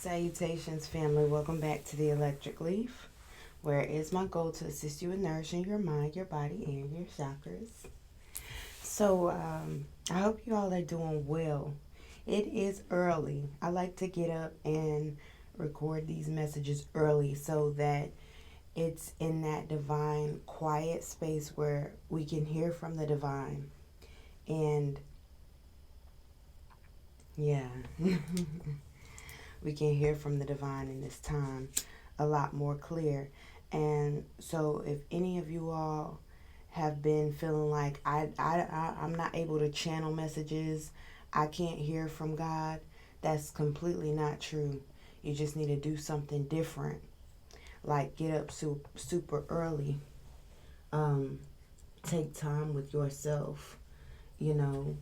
Salutations, family. Welcome back to the Electric Leaf, where it is my goal to assist you in nourishing your mind, your body, and your chakras. So, I hope you all are doing well. It is early. I like to get up and record these messages early so that it's in that divine, quiet space where we can hear from the divine. And yeah. We can hear from the divine in this time a lot more clear. And so if any of you all have been feeling like I'm not able to channel messages, I can't hear from God, that's completely not true. You just need to do something different, like get up super early, take time with yourself, you know,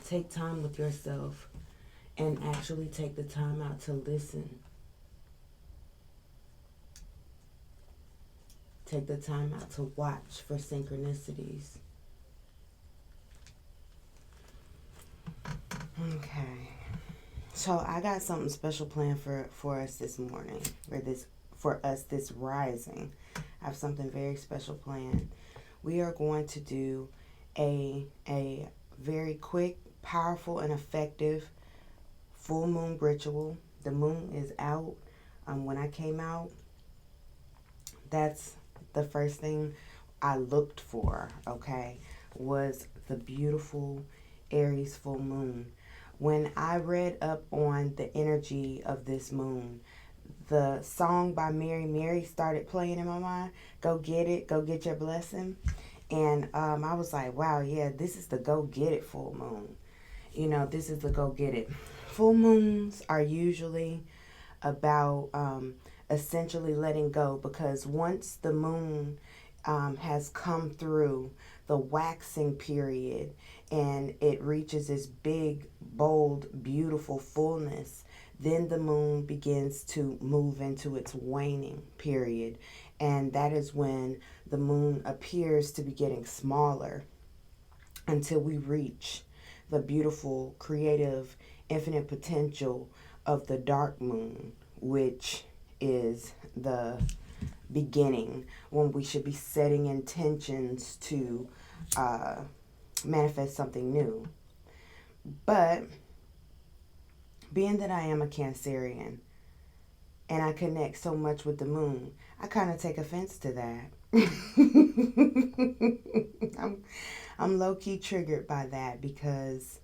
take time with yourself and actually take the time out to listen. Take the time out to watch for synchronicities. Okay. So I got something special planned for us this morning, for us this rising. I have something very special planned. We are going to do a very quick, powerful, and effective full moon ritual. The moon is out. When I came out, that's the first thing I looked for, okay, was the beautiful Aries full moon. When I read up on the energy of this moon, the song by Mary started playing in my mind, Go Get It, Go Get Your Blessing. And I was like, wow, yeah, this is the Go Get It full moon. You know, this is the Go Get It. Full moons are usually about essentially letting go, because once the moon has come through the waxing period and it reaches this big, bold, beautiful fullness, then the moon begins to move into its waning period. And that is when the moon appears to be getting smaller until we reach the beautiful, creative, infinite potential of the dark moon, which is the beginning, when we should be setting intentions to manifest something new. But being that I am a Cancerian and I connect so much with the moon, I kind of take offense to that. I'm low-key triggered by that, because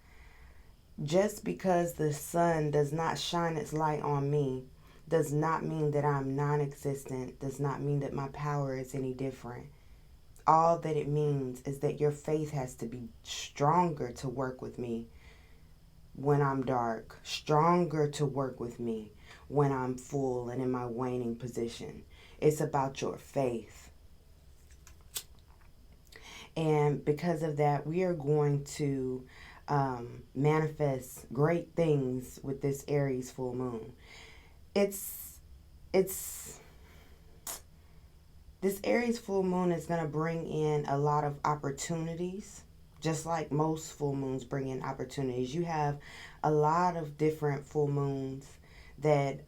just because the sun does not shine its light on me does not mean that I'm non-existent, does not mean that my power is any different. All that it means is that your faith has to be stronger to work with me when I'm dark, stronger to work with me when I'm full and in my waning position. It's about your faith. And because of that, we are going to manifest great things with this Aries full moon. This Aries full moon is going to bring in a lot of opportunities, just like most full moons bring in opportunities. You have a lot of different full moons that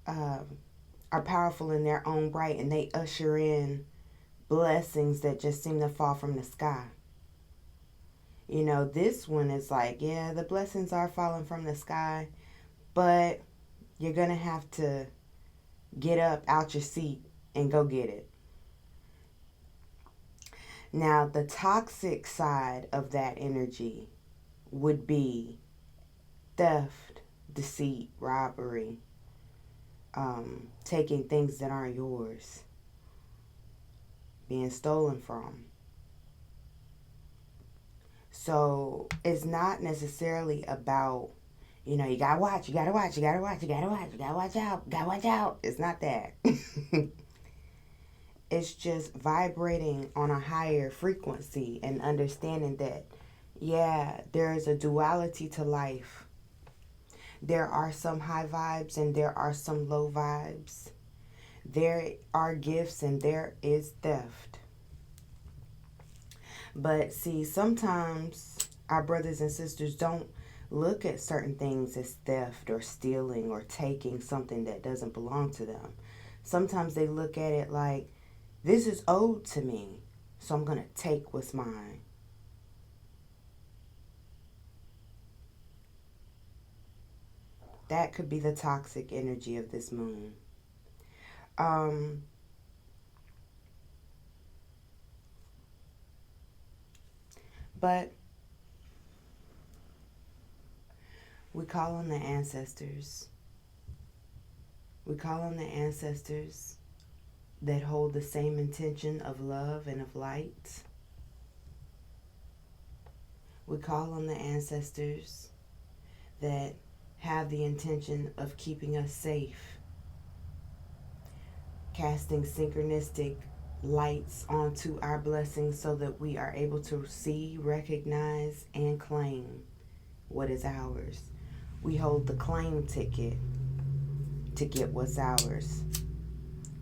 are powerful in their own right, and they usher in blessings that just seem to fall from the sky. You know, this one is like, yeah, the blessings are falling from the sky, but you're going to have to get up out your seat and go get it. Now, the toxic side of that energy would be theft, deceit, robbery, taking things that aren't yours, being stolen from. So it's not necessarily about, you know, you gotta watch out. It's not that. It's just vibrating on a higher frequency and understanding that, yeah, there is a duality to life. There are some high vibes and there are some low vibes. There are gifts and there is theft. But see, sometimes our brothers and sisters don't look at certain things as theft or stealing or taking something that doesn't belong to them. Sometimes they look at it like, this is owed to me, so I'm going to take what's mine. That could be the toxic energy of this moon. But we call on the ancestors. We call on the ancestors that hold the same intention of love and of light. We call on the ancestors that have the intention of keeping us safe, casting synchronistic lights onto our blessings so that we are able to see, recognize, and claim what is ours. We hold the claim ticket to get what's ours.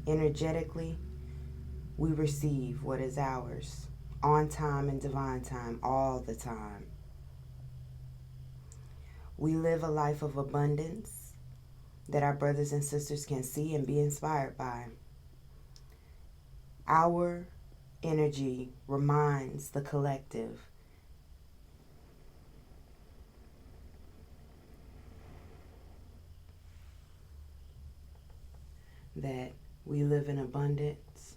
Energetically, we receive what is ours on time and divine time all the time. We live a life of abundance that our brothers and sisters can see and be inspired by. Our energy reminds the collective that we live in abundance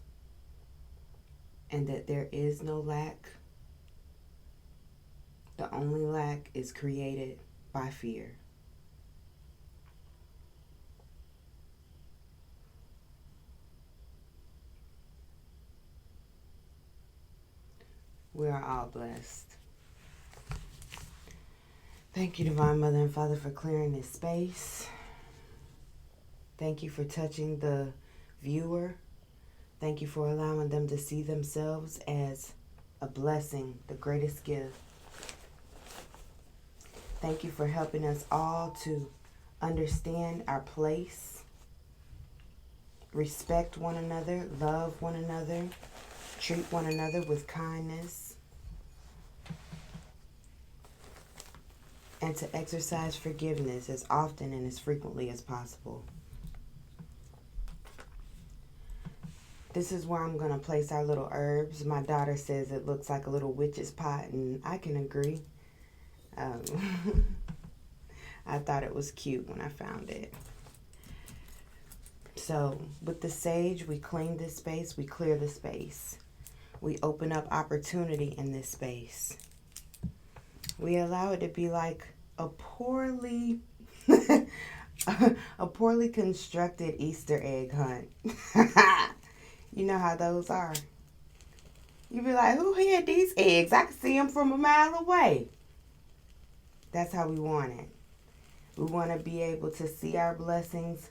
and that there is no lack. The only lack is created by fear. We are all blessed. Thank you, Divine Mother and Father, for clearing this space. Thank you for touching the viewer. Thank you for allowing them to see themselves as a blessing, the greatest gift. Thank you for helping us all to understand our place, respect one another, love one another, treat one another with kindness, and to exercise forgiveness as often and as frequently as possible. This is where I'm going to place our little herbs. My daughter says it looks like a little witch's pot, and I can agree. I thought it was cute when I found it. So with the sage, we clean this space, we clear the space. We open up opportunity in this space. We allow it to be like a poorly constructed Easter egg hunt. You know how those are. You be like, who hid these eggs? I can see them from a mile away. That's how we want it. We want to be able to see our blessings,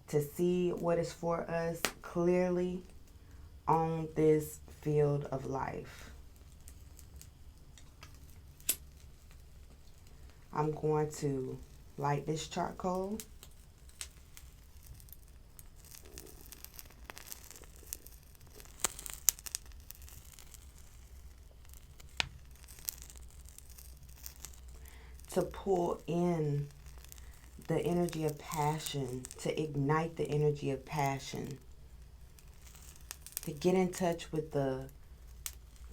to see what is for us clearly on this field of life. I'm going to light this charcoal. To pull in the energy of passion, to ignite the energy of passion, to get in touch with the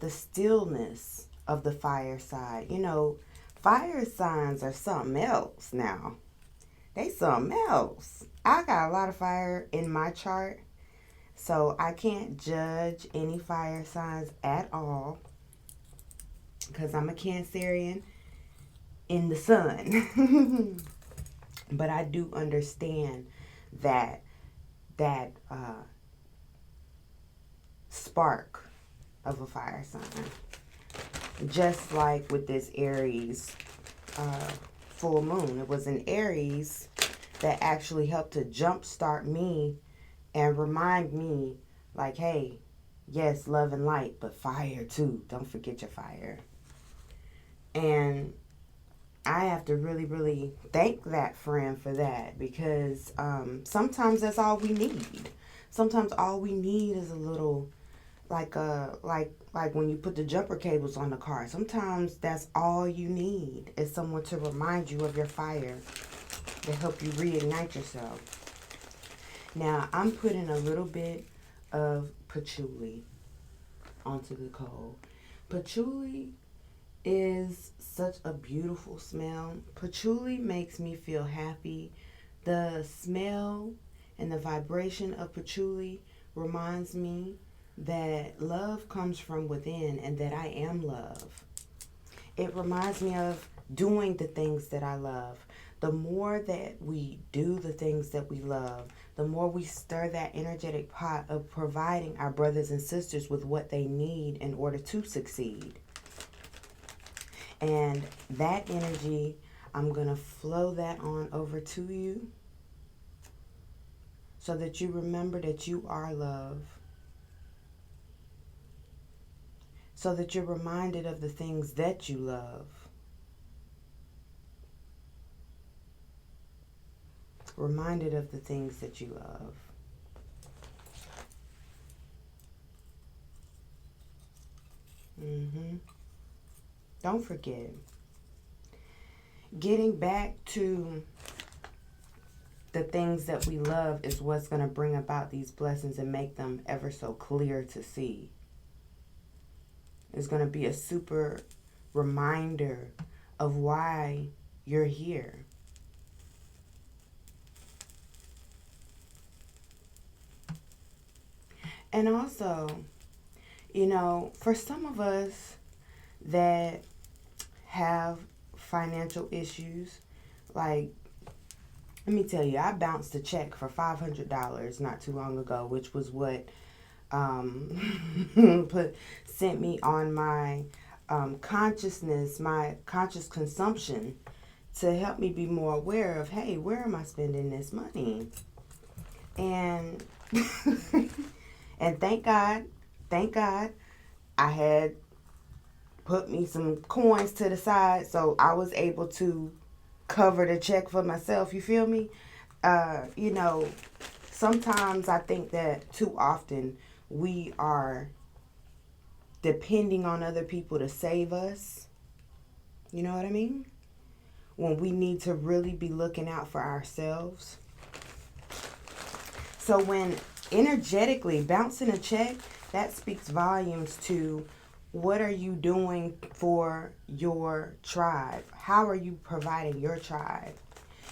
stillness of the fire side. You know, fire signs are something else now. They something else. I got a lot of fire in my chart, so I can't judge any fire signs at all because I'm a Cancerian in the sun. But I do understand that spark of a fire sign. Just like with this Aries full moon. It was an Aries that actually helped to jumpstart me and remind me, like, hey, yes, love and light, but fire too. Don't forget your fire. And I have to really, really thank that friend for that, because sometimes that's all we need. Sometimes all we need is a little like when you put the jumper cables on the car. Sometimes that's all you need is someone to remind you of your fire, to help you reignite yourself. Now I'm putting a little bit of patchouli onto the coal. Patchouli is such a beautiful smell. Patchouli makes me feel happy. The smell and the vibration of patchouli reminds me that love comes from within and that I am love. It reminds me of doing the things that I love. The more that we do the things that we love, the more we stir that energetic pot of providing our brothers and sisters with what they need in order to succeed. And that energy, I'm going to flow that on over to you so that you remember that you are love. So that you're reminded of the things that you love. Reminded of the things that you love. Don't forget. Getting back to the things that we love is what's going to bring about these blessings and make them ever so clear to see. It's going to be a super reminder of why you're here. And also, you know, for some of us that have financial issues, like, let me tell you, I bounced a check for $500 not too long ago, which was what sent me on my consciousness, my conscious consumption, to help me be more aware of, hey, where am I spending this money? And and thank God, I had put me some coins to the side, so I was able to cover the check for myself. You feel me? You know, sometimes I think that too often we are depending on other people to save us. You know what I mean? When we need to really be looking out for ourselves. So when energetically bouncing a check, that speaks volumes to what are you doing for your tribe? How are you providing your tribe?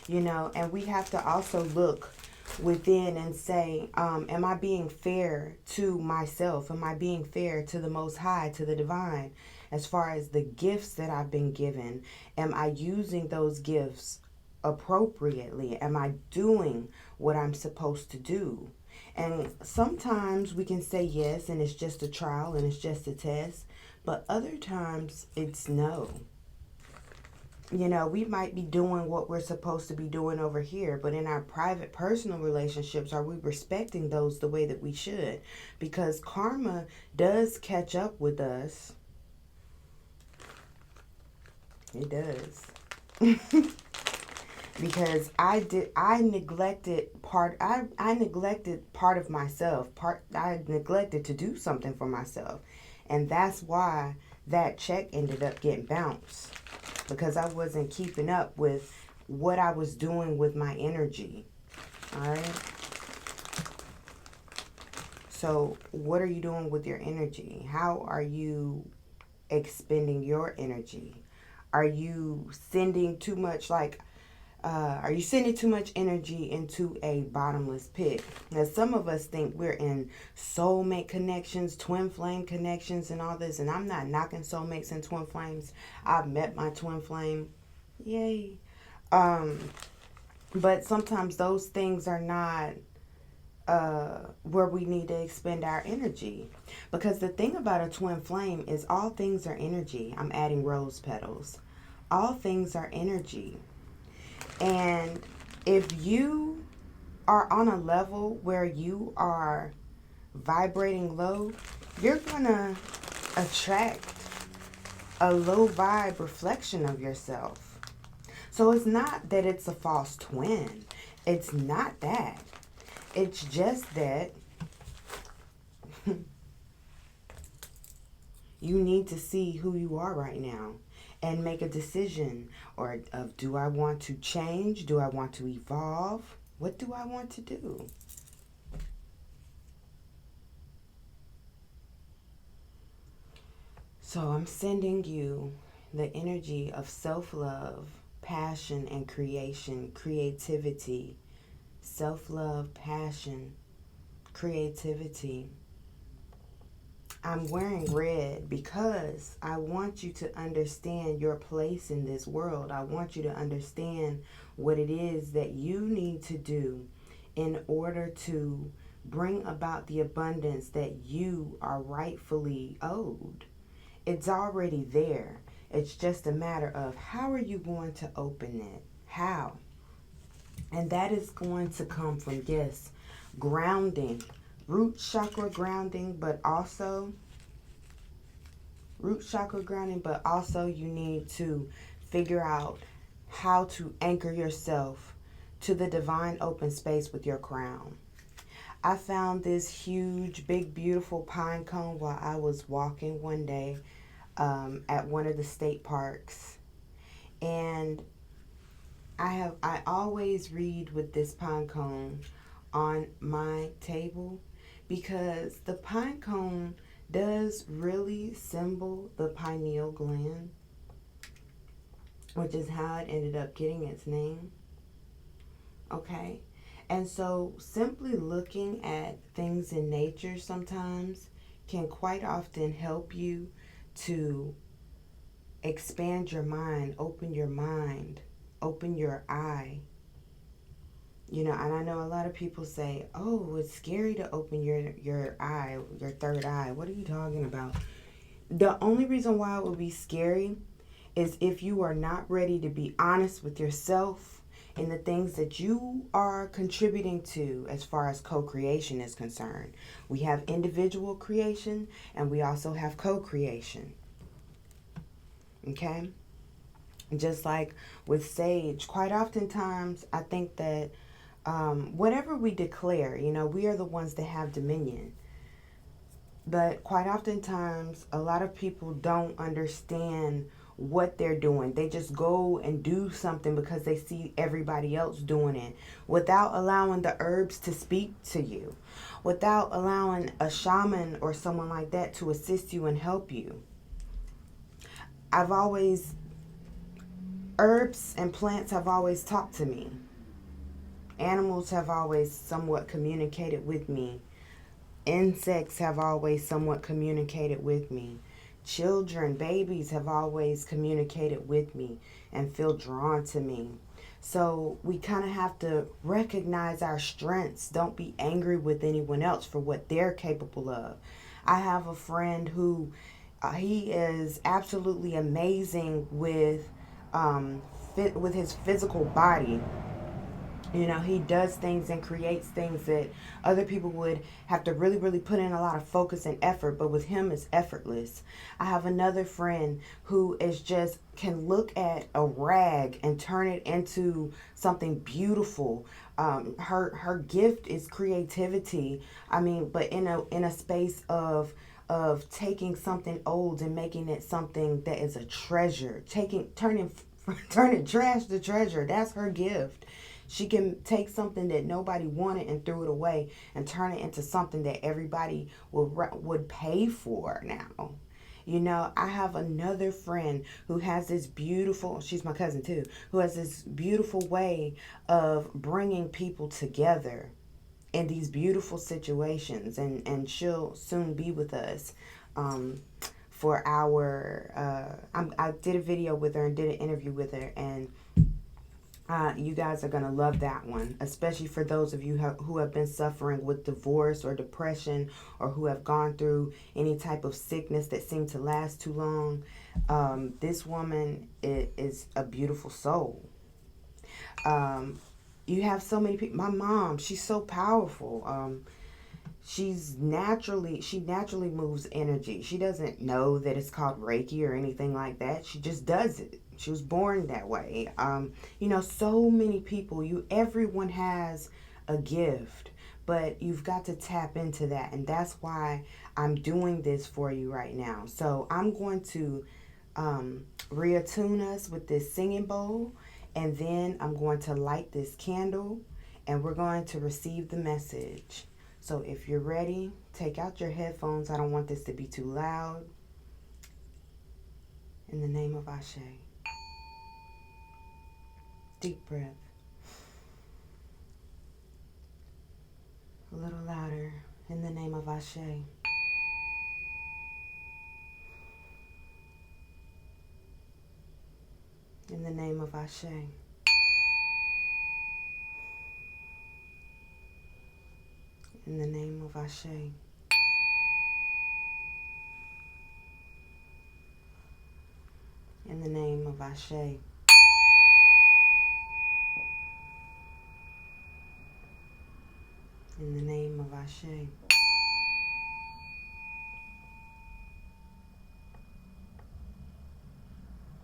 You know, and we have to also look within and say, am I being fair to myself? Am I being fair to the Most High, to the Divine? As far as the gifts that I've been given, am I using those gifts appropriately? Am I doing what I'm supposed to do? And sometimes we can say yes, and it's just a trial and it's just a test. But other times it's no. You know, we might be doing what we're supposed to be doing over here, but in our private, personal relationships, are we respecting those the way that we should? Because karma does catch up with us. It does. Because I neglected part of myself. I neglected to do something for myself. And that's why that check ended up getting bounced. Because I wasn't keeping up with what I was doing with my energy. All right? So what are you doing with your energy? How are you expending your energy? Are you sending too much, are you sending too much energy into a bottomless pit? Now, some of us think we're in soulmate connections, twin flame connections, and all this. And I'm not knocking soulmates and twin flames. I've met my twin flame. Yay. But sometimes those things are not where we need to expend our energy. Because the thing about a twin flame is all things are energy. I'm adding rose petals. All things are energy. And if you are on a level where you are vibrating low, you're going to attract a low vibe reflection of yourself. So it's not that it's a false twin. It's not that. It's just that You need to see who you are right now and make a decision of, do I want to change? Do I want to evolve? What do I want to do? So I'm sending you the energy of self-love, passion, and creation, creativity. Self-love, passion, creativity. I'm wearing red because I want you to understand your place in this world. I want you to understand what it is that you need to do in order to bring about the abundance that you are rightfully owed. It's already there. It's just a matter of, how are you going to open it? How? And that is going to come from, yes, grounding, root chakra grounding, but also you need to figure out how to anchor yourself to the divine open space with your crown. I found this huge, big, beautiful pine cone while I was walking one day at one of the state parks. And I always read with this pine cone on my table, because the pine cone does really symbol the pineal gland, which is how it ended up getting its name. Okay? And so simply looking at things in nature sometimes can quite often help you to expand your mind, open your eye. You know, and I know a lot of people say, oh, it's scary to open your eye, your third eye. What are you talking about? The only reason why it would be scary is if you are not ready to be honest with yourself and the things that you are contributing to as far as co-creation is concerned. We have individual creation and we also have co-creation. Okay? Just like with sage, quite oftentimes I think that whatever we declare, you know, we are the ones that have dominion. But quite oftentimes, a lot of people don't understand what they're doing. They just go and do something because they see everybody else doing it, without allowing the herbs to speak to you, without allowing a shaman or someone like that to assist you and help you. Herbs and plants have always talked to me. Animals have always somewhat communicated with me. Insects have always somewhat communicated with me. Children, babies have always communicated with me and feel drawn to me. So we kind of have to recognize our strengths. Don't be angry with anyone else for what they're capable of. I have a friend who he is absolutely amazing with his physical body. You know, he does things and creates things that other people would have to really, really put in a lot of focus and effort. But with him, it's effortless. I have another friend who is just can look at a rag and turn it into something beautiful. Her gift is creativity. I mean, but in a space of taking something old and making it something that is a treasure. Turning trash to treasure. That's her gift. She can take something that nobody wanted and threw it away and turn it into something that everybody would pay for now. You know, I have another friend who has this beautiful, she's my cousin too, who has this beautiful way of bringing people together in these beautiful situations. And she'll soon be with us for our, I did a video with her and did an interview with her, and you guys are going to love that one, especially for those of you who have been suffering with divorce or depression, or who have gone through any type of sickness that seemed to last too long. This woman is a beautiful soul. You have so many people. My mom, she's so powerful. She naturally moves energy. She doesn't know that it's called Reiki or anything like that. She just does it. She was born that way. You know, so many people, everyone has a gift, but you've got to tap into that. And that's why I'm doing this for you right now. So I'm going to reattune us with this singing bowl, and then I'm going to light this candle, and we're going to receive the message. So if you're ready, take out your headphones. I don't want this to be too loud. In the name of Ashe. Deep breath. A little louder. In the name of Ashe. In the name of Ashe. In the name of Ashe. In the name of Ashe. In the name of Ashe.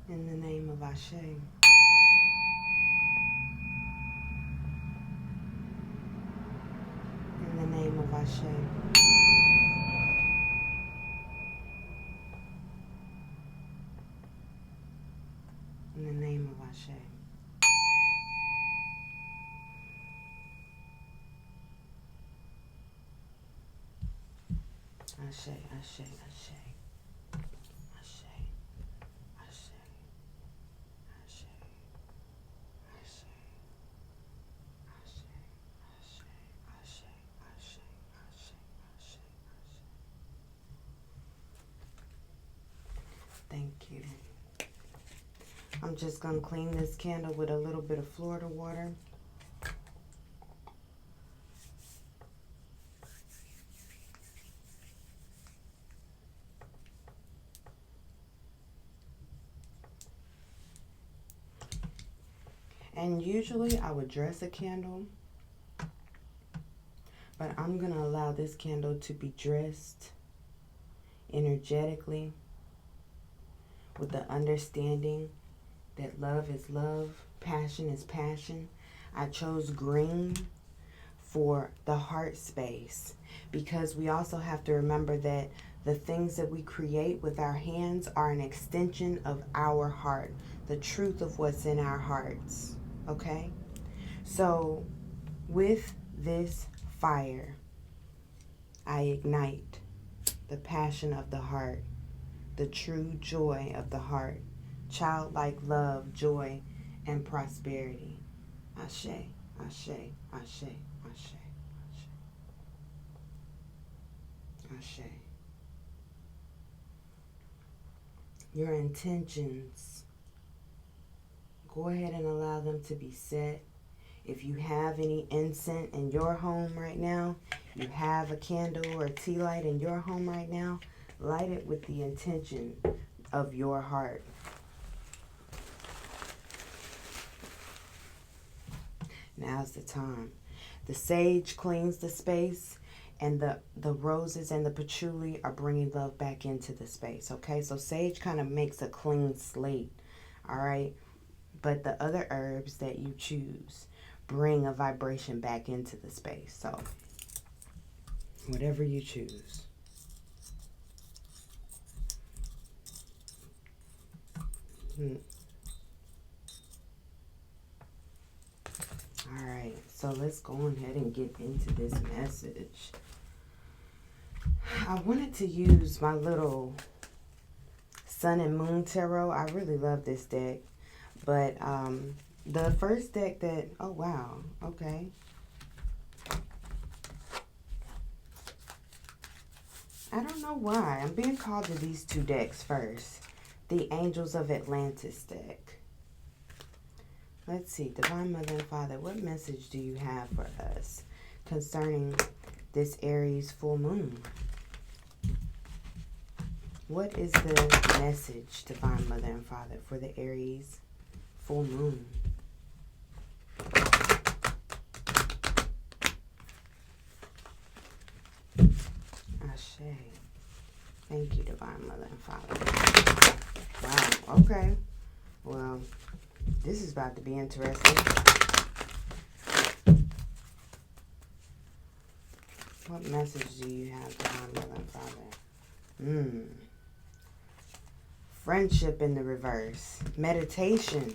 In the name of Ashe. In the name of Ashe. In the name of Ashe. Ashe, Ashe, Ashe. Ashe. Ashe. Ashe. Ashe. Thank you. I'm just going to clean this candle with a little bit of Florida water. And usually I would dress a candle, but I'm going to allow this candle to be dressed energetically with the understanding that love is love, passion is passion. I chose green for the heart space because we also have to remember that the things that we create with our hands are an extension of our heart, the truth of what's in our hearts. Okay? So with this fire, I ignite the passion of the heart, the true joy of the heart, childlike love, joy, and prosperity. Ashe, Ashe, Ashe, Ashe, Ashe, Ashe. Your intentions, go ahead and allow them to be set. If you have any incense in your home right now, you have a candle or a tea light in your home right now, light it with the intention of your heart. Now's the time. The sage cleans the space, and the roses and the patchouli are bringing love back into the space, okay? So sage kind of makes a clean slate, all right? But the other herbs that you choose bring a vibration back into the space. So whatever you choose. All right, so let's go ahead and get into this message. I wanted to use my little Sun and Moon Tarot. I really love this deck. But the first deck that, oh wow, okay. I don't know why. I'm being called to these two decks first. The Angels of Atlantis deck. Let's see, Divine Mother and Father, what message do you have for us concerning this Aries full moon? What is the message, Divine Mother and Father, for the Aries full moon? Ashe. Thank you, Divine Mother and Father. Wow, okay. Well, this is about to be interesting. What message do you have, Divine Mother and Father? Friendship in the reverse. Meditation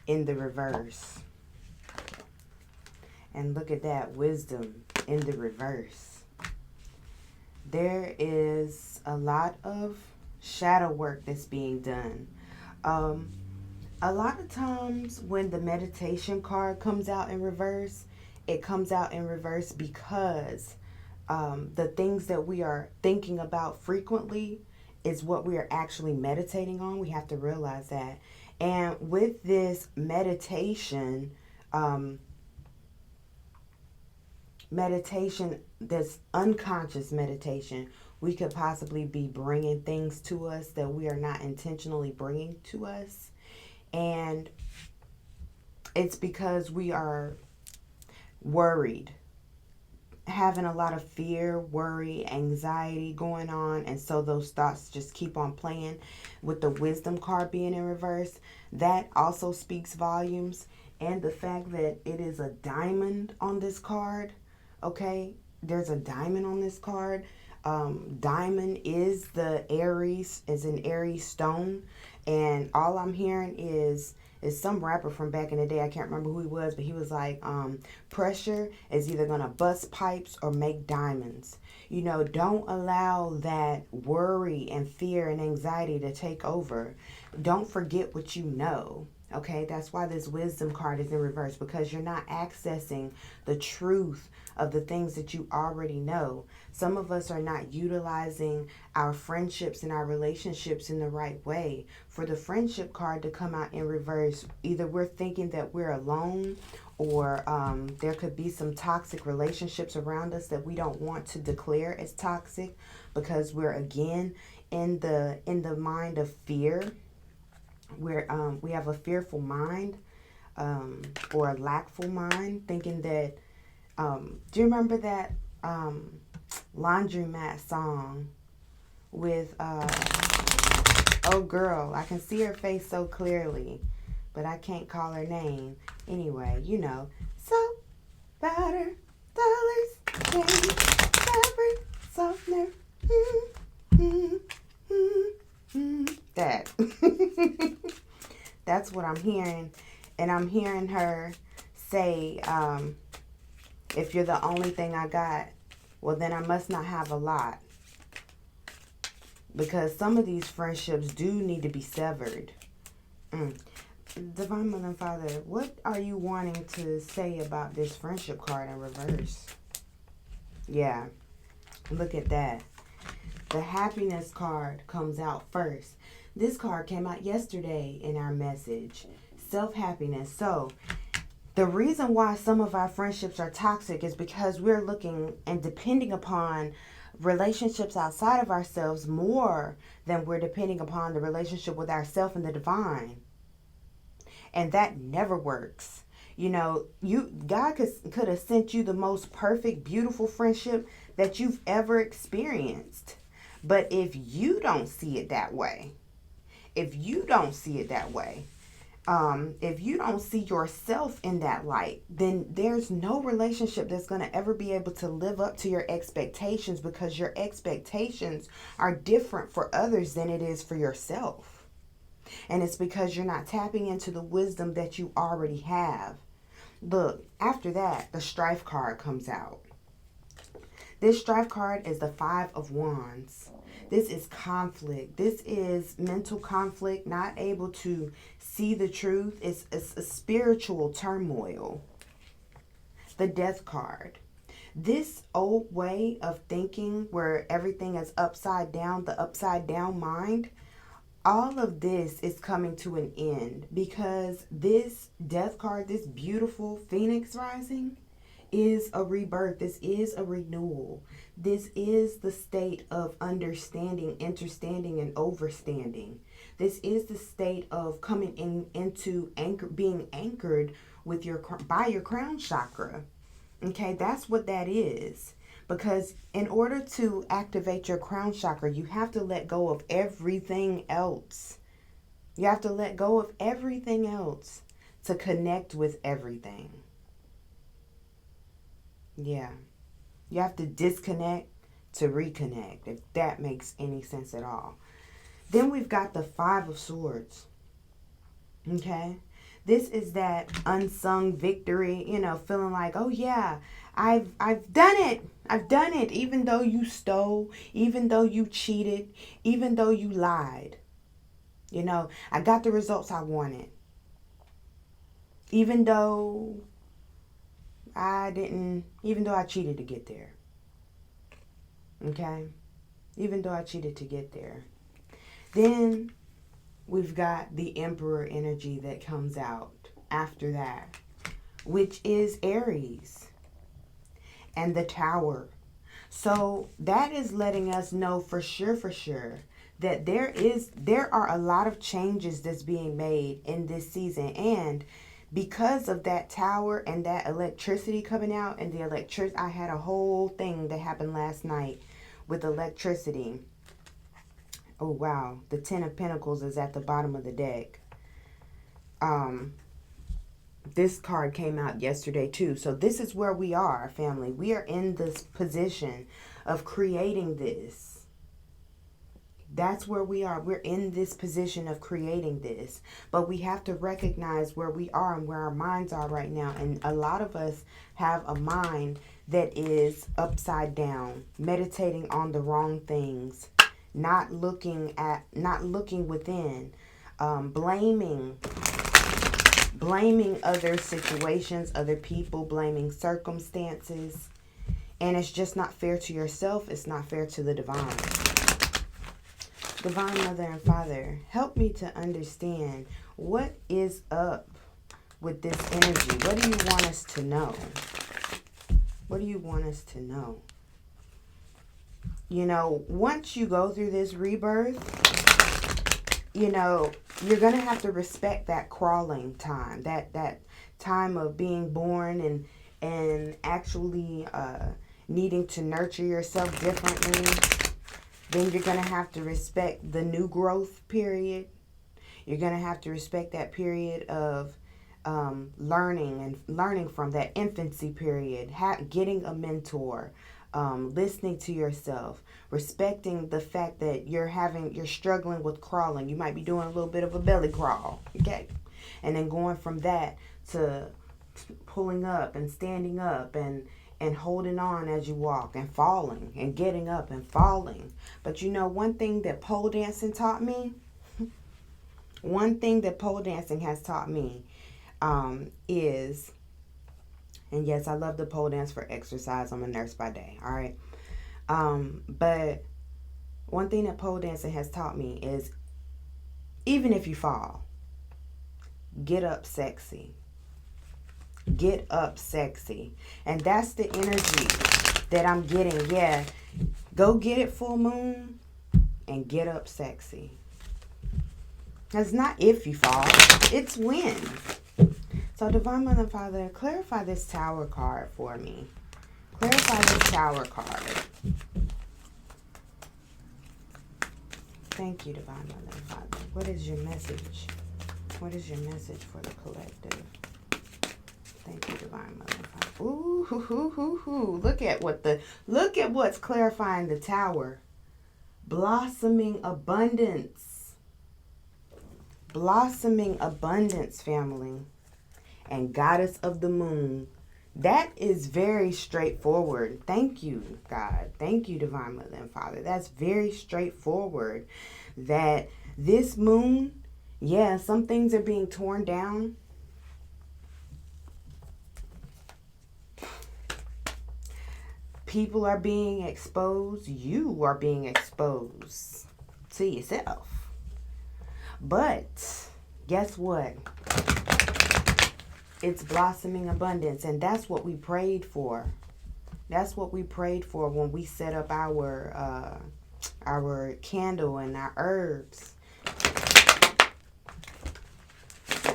in the reverse. And look at that, wisdom in the reverse. There is a lot of shadow work that's being done. A lot of times when the meditation card comes out in reverse, it comes out in reverse because the things that we are thinking about frequently is what we are actually meditating on. We have to realize that. And with this meditation, this unconscious meditation, we could possibly be bringing things to us that we are not intentionally bringing to us. And it's because we are worried, having a lot of fear, worry, anxiety going on, and so those thoughts just keep on playing. With the wisdom card being in reverse, that also speaks volumes. And the fact that it is a diamond on this card, okay, there's a diamond on this card. Diamond is the Aries, is an Aries stone, and all I'm hearing is some rapper from back in the day. I can't remember who he was, but he was like, pressure is either going to bust pipes or make diamonds. You know, don't allow that worry and fear and anxiety to take over. Don't forget what you know. Okay, that's why this wisdom card is in reverse, because you're not accessing the truth of the things that you already know. Some of us are not utilizing our friendships and our relationships in the right way. For the friendship card to come out in reverse, either we're thinking that we're alone, or there could be some toxic relationships around us that we don't want to declare as toxic, because we're again in the mind of fear. We have a fearful mind, or a lackful mind, thinking that, do you remember that Laundromat song with, oh girl, I can see her face so clearly, but I can't call her name. Anyway, you know, so powder, dollars, change, fabric, softener, that. That's what I'm hearing. And I'm hearing her say, if you're the only thing I got, well, then I must not have a lot. Because some of these friendships do need to be severed. Divine Mother and Father, what are you wanting to say about this friendship card in reverse? Yeah, look at that. The happiness card comes out first. This card came out yesterday in our message. Self-happiness. So, the reason why some of our friendships are toxic is because we're looking and depending upon relationships outside of ourselves more than we're depending upon the relationship with ourselves and the divine. And that never works. You know, God could have sent you the most perfect, beautiful friendship that you've ever experienced. But if you don't see it that way, if you don't see yourself in that light, then there's no relationship that's going to ever be able to live up to your expectations, because your expectations are different for others than it is for yourself. And it's because you're not tapping into the wisdom that you already have. Look, after that, the Strife card comes out. This Strife card is the 5 of Wands. This is conflict. This is mental conflict, not able to see the truth. It's a spiritual turmoil. The Death card. This old way of thinking where everything is upside down, the upside down mind, all of this is coming to an end, because this Death card, this beautiful Phoenix rising, is a rebirth. This is a renewal. This is the state of understanding, understanding, and overstanding. This is the state of coming into being anchored with by your crown chakra. Okay, that's what that is. Because in order to activate your crown chakra, you have to let go of everything else. You have to let go of everything else to connect with everything. Yeah. You have to disconnect to reconnect, if that makes any sense at all. Then we've got the Five of Swords. Okay? This is that unsung victory, feeling like, oh yeah, I've done it. I've done it. Even though you stole, even though you cheated, even though you lied. I got the results I wanted. Even though I cheated to get there. Okay? Even though I cheated to get there. Then we've got the Emperor energy that comes out after that, which is Aries and the Tower. So that is letting us know for sure that there are a lot of changes that's being made in this season. And because of that Tower and that electricity coming out and I had a whole thing that happened last night with electricity. Oh, wow. The Ten of Pentacles is at the bottom of the deck. This card came out yesterday, too. So this is where we are, family. We are in this position of creating this. That's where we are. We're in this position of creating this. But we have to recognize where we are and where our minds are right now. And a lot of us have a mind that is upside down, meditating on the wrong things. Not looking within, blaming other situations, other people, blaming circumstances. And it's just not fair to yourself. It's not fair to the divine. Divine Mother and Father, help me to understand what is up with this energy. What do you want us to know? What do you want us to know? Once you go through this rebirth, you're going to have to respect that crawling time, that time of being born and actually needing to nurture yourself differently. Then you're going to have to respect the new growth period. You're going to have to respect that period of learning from that infancy period, getting a mentor, listening to yourself, respecting the fact that you're struggling with crawling. You might be doing a little bit of a belly crawl, okay? And then going from that to pulling up and standing up and holding on as you walk and falling and getting up and falling. But one thing that pole dancing taught me, one thing that pole dancing has taught me is, and yes, I love the pole dance for exercise. I'm a nurse by day, all right? But one thing that pole dancing has taught me is, even if you fall, get up sexy. Get up sexy. And that's the energy that I'm getting. Yeah, go get it, full moon, and get up sexy. It's not if you fall, it's when. So Divine Mother and Father, clarify this Tower card for me. Clarify this Tower card. Thank you, Divine Mother and Father. What is your message? What is your message for the collective? Thank you, Divine Mother and Father. Ooh, hoo, hoo, hoo, hoo. Look at what's clarifying the Tower. Blossoming abundance. Blossoming abundance, family. And Goddess of the Moon. That is very straightforward. Thank you, God. Thank you, Divine Mother and Father. That's very straightforward. That this moon, yeah, some things are being torn down. People are being exposed. You are being exposed to yourself. But guess what? It's blossoming abundance. And that's what we prayed for. That's what we prayed for when we set up our candle and our herbs.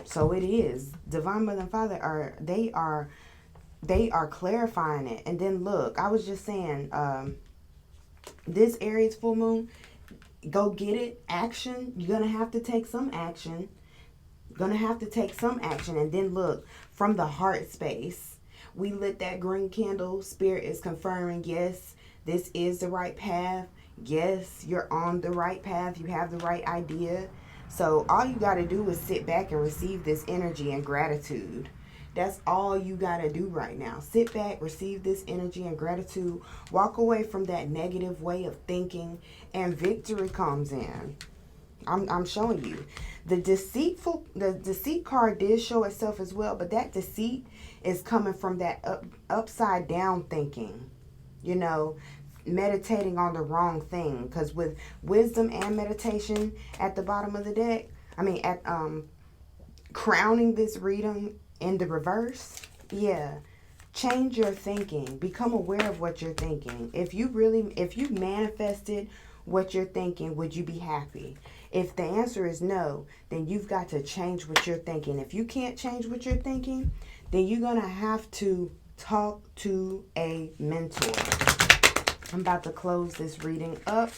So it is. Divine Mother and Father they are clarifying it. And then look, I was just saying, this Aries full moon, go get it. Action. You're going to have to take some action. And then look, from the heart space, We lit that green candle. Spirit is confirming, yes, this is the right path. Yes, you're on the right path. You have the right idea. So all you got to do is sit back and receive this energy and gratitude. That's all you got to do right now. Sit back, receive this energy and gratitude. Walk away from that negative way of thinking, and victory comes in. I'm showing you. The deceit card did show itself as well, but that deceit is coming from that upside down thinking. You know, meditating on the wrong thing. Because with wisdom and meditation at the bottom of the deck, at crowning this reading in the reverse, yeah, change your thinking. Become aware of what you're thinking. If you manifested what you're thinking, would you be happy? If the answer is no, then you've got to change what you're thinking. If you can't change what you're thinking, then you're going to have to talk to a mentor. I'm about to close this reading up.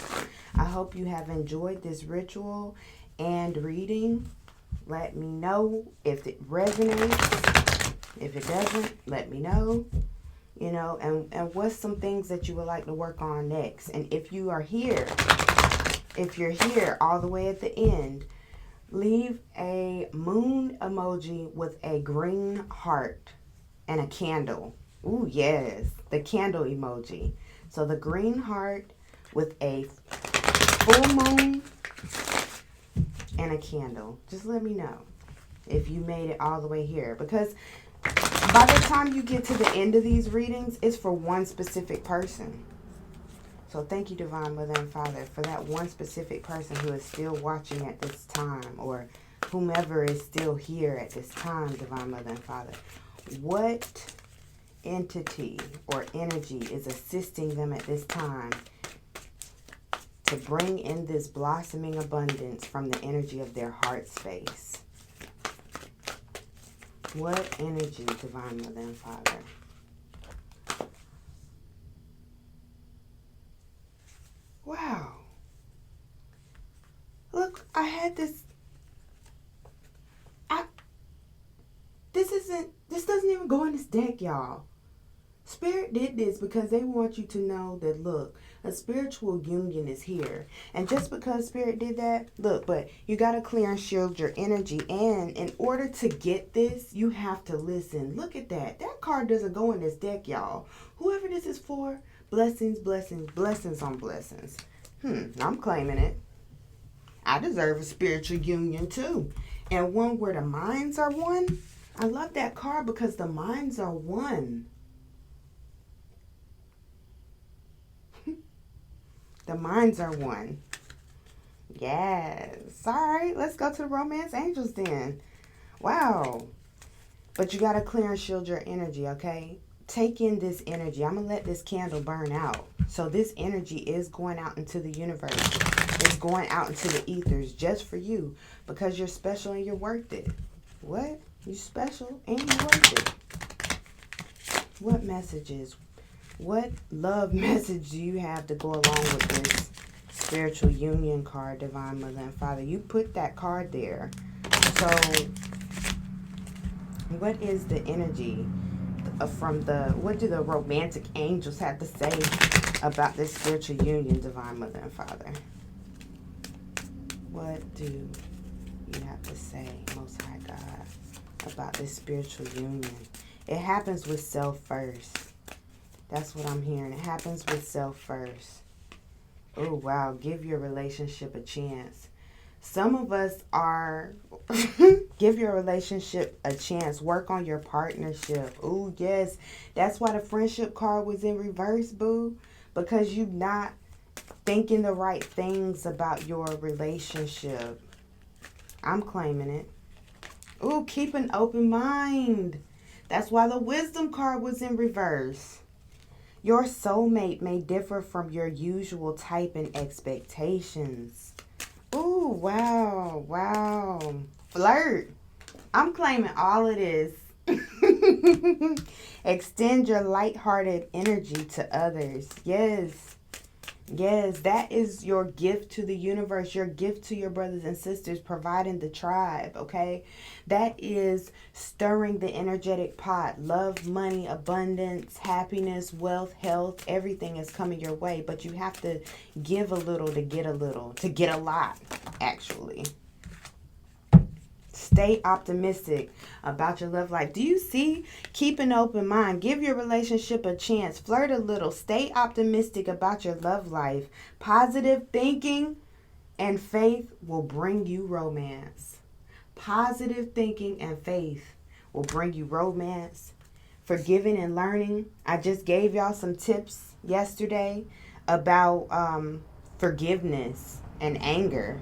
I hope you have enjoyed this ritual and reading. Let me know if it resonates. If it doesn't, let me know. You know, and what's some things that you would like to work on next. And if you're here all the way at the end, leave a moon emoji with a green heart and a candle. Ooh, yes, the candle emoji. So the green heart with a full moon and a candle. Just let me know if you made it all the way here, because by the time you get to the end of these readings, it's for one specific person. So thank you, Divine Mother and Father, for that one specific person who is still watching at this time, or whomever is still here at this time, Divine Mother and Father. What entity or energy is assisting them at this time to bring in this blossoming abundance from the energy of their heart space? What energy, Divine Mother and Father? Wow. Look, I had this. This doesn't even go in this deck, y'all. Spirit did this because they want you to know that, look, a spiritual union is here. And just because Spirit did that, look, but you got to clear and shield your energy. And in order to get this, you have to listen. Look at that. That card doesn't go in this deck, y'all. Whoever this is for, blessings, blessings, blessings on blessings. I'm claiming it. I deserve a spiritual union too. And one where the minds are one. I love that card because the minds are one. The minds are one. Yes. All right, let's go to the romance angels then. Wow. But you got to clear and shield your energy, okay? Take in this energy. I'm going to let this candle burn out. So this energy is going out into the universe. It's going out into the ethers just for you, because you're special and you're worth it. What? You're special and you're worth it. What messages? What love message do you have to go along with this spiritual union card, Divine Mother and Father? You put that card there. So what is the energy what do the romantic angels have to say about this spiritual union, Divine Mother and Father? What do you have to say, Most High God, about this spiritual union? It happens with self first. That's what I'm hearing. It happens with self first. Oh, wow. Give your relationship a chance. Some of us are, give your relationship a chance. Work on your partnership. Oh, yes. That's why the friendship card was in reverse, boo. Because you're not thinking the right things about your relationship. I'm claiming it. Oh, keep an open mind. That's why the wisdom card was in reverse. Your soulmate may differ from your usual type and expectations. Ooh, wow, wow. Flirt. I'm claiming all of this. Extend your lighthearted energy to others. Yes. Yes, that is your gift to the universe, your gift to your brothers and sisters, providing the tribe, okay? That is stirring the energetic pot. Love, money, abundance, happiness, wealth, health, everything is coming your way. But you have to give a little, to get a lot, actually. Stay optimistic about your love life. Do you see? Keep an open mind. Give your relationship a chance. Flirt a little. Stay optimistic about your love life. Positive thinking and faith will bring you romance. Positive thinking and faith will bring you romance. Forgiving and learning. I just gave y'all some tips yesterday about forgiveness and anger.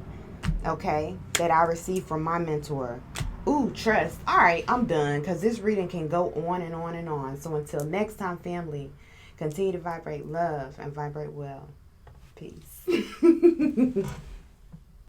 Okay, that I received from my mentor. Ooh, trust. All right, I'm done because this reading can go on and on and on. So until next time, family, continue to vibrate love and vibrate well. Peace.